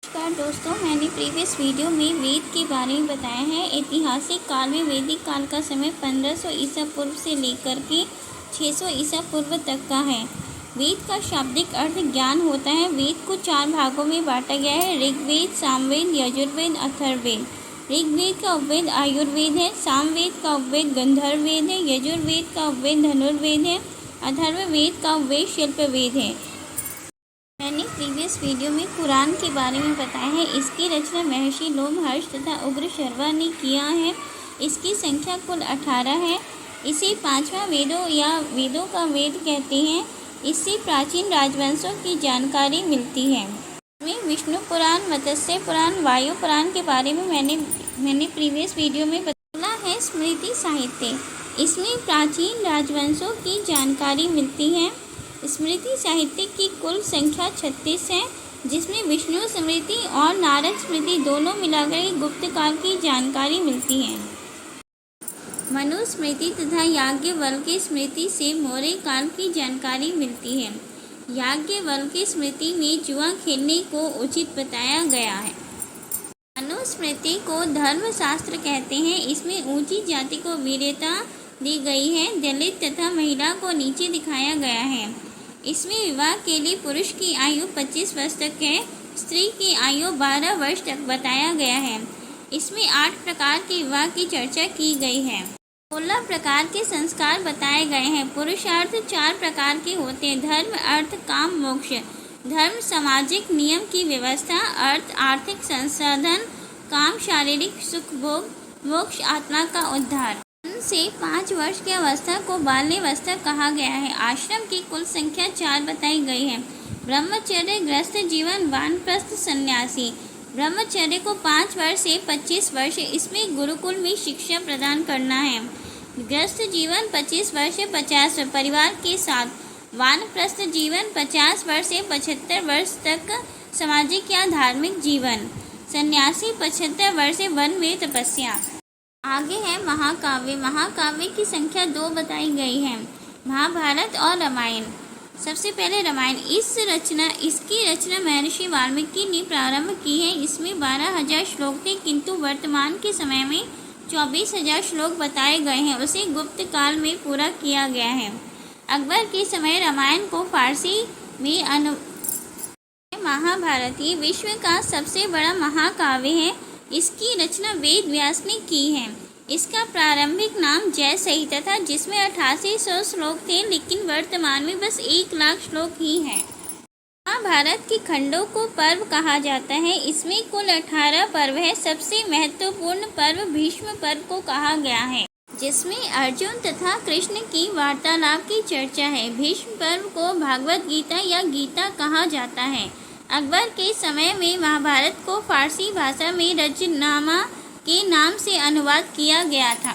नमस्कार दोस्तों, मैंने प्रीवियस वीडियो में वेद के बारे में बताया है। ऐतिहासिक काल में वैदिक काल का समय 1500 ईसा पूर्व से लेकर के 600 ईसा पूर्व तक का है। वेद का शाब्दिक अर्थ ज्ञान होता है। वेद को 4 भागों में बांटा गया है: ऋग्वेद, सामवेद, यजुर्वेद, अथर्ववेद। ऋग्वेद का उपवेद आयुर्वेद है, सामवेद का उपवेद गंधर्ववेद है, यजुर्वेद का उपवेद धनुर्वेद है, अथर्ववेद का उपवेद शिल्पवेद है। मैंने प्रीवियस वीडियो में पुराण के बारे में बताया है। इसकी रचना महर्षि लोमहर्ष तथा उग्र शर्वा ने किया है। इसकी संख्या कुल 18 है। इसे 5वां वेदों या वेदों का वेद कहते हैं। इससे प्राचीन राजवंशों की जानकारी मिलती है। इसमें विष्णु पुराण, मत्स्य पुराण, वायु पुराण के बारे में मैंने प्रीवियस वीडियो में बताया है। स्मृति साहित्य, इसमें प्राचीन राजवंशों की जानकारी मिलती है। स्मृति साहित्य की कुल संख्या 36 है, जिसमें विष्णु स्मृति और नारद स्मृति दोनों मिलाकर गुप्त काल की जानकारी मिलती है। मनु स्मृति तथा याज्ञवल्क्य स्मृति से मौर्य काल की जानकारी मिलती है। याज्ञवल्क्य स्मृति में जुआ खेलने को उचित बताया गया है। मनु स्मृति को धर्मशास्त्र कहते हैं। इसमें ऊंची जाति को वीरता दी गई है। दलित तथा महिला को नीचे दिखाया गया है। इसमें विवाह के लिए पुरुष की आयु 25 वर्ष तक है, स्त्री की आयु 12 वर्ष तक बताया गया है। इसमें 8 प्रकार के विवाह की चर्चा की गई है। 16 प्रकार के संस्कार बताए गए हैं। पुरुषार्थ 4 प्रकार के होते हैं: धर्म, अर्थ, काम, मोक्ष। धर्म सामाजिक नियम की व्यवस्था, अर्थ आर्थिक संसाधन, काम शारीरिक सुख भोग, मोक्ष आत्मा का उद्धार। से 5 वर्ष की अवस्था को बाल्यावस्था कहा गया है। आश्रम की कुल संख्या 4 बताई गई है: ब्रह्मचर्य, गृहस्थ जीवन, वानप्रस्थ, सन्यासी। ब्रह्मचर्य को 5 वर्ष से 25 वर्ष, इसमें गुरुकुल में शिक्षा प्रदान करना है। गृहस्थ जीवन 25 वर्ष से 50 परिवार के साथ। वानप्रस्थ जीवन 50 वर्ष से 75 वर्ष तक सामाजिक या धार्मिक जीवन। सन्यासी 75 वर्ष से वन में तपस्या। आगे है महाकाव्य। महाकाव्य की संख्या 2 बताई गई है: महाभारत और रामायण। सबसे पहले रामायण। इसकी रचना महर्षि वाल्मीकि ने प्रारंभ की है। इसमें 12,000 श्लोक थे, किंतु वर्तमान के समय में 24,000 श्लोक बताए गए हैं। उसे गुप्त काल में पूरा किया गया है। अकबर के समय रामायण को फारसी में महाभारत। ये विश्व का सबसे बड़ा महाकाव्य है। इसकी रचना वेद व्यास ने की है। इसका प्रारंभिक नाम जय संहिता था, जिसमें 8800 श्लोक थे, लेकिन वर्तमान में बस 1 लाख श्लोक ही हैं। महाभारत के खंडों को पर्व कहा जाता है। इसमें कुल 18 पर्व है। सबसे महत्वपूर्ण पर्व भीष्म पर्व को कहा गया है, जिसमें अर्जुन तथा कृष्ण की वार्तालाप की चर्चा है। भीष्म पर्व को भागवत गीता या गीता कहा जाता है। अकबर के समय में महाभारत को फारसी भाषा में रजनामा के नाम से अनुवाद किया गया था।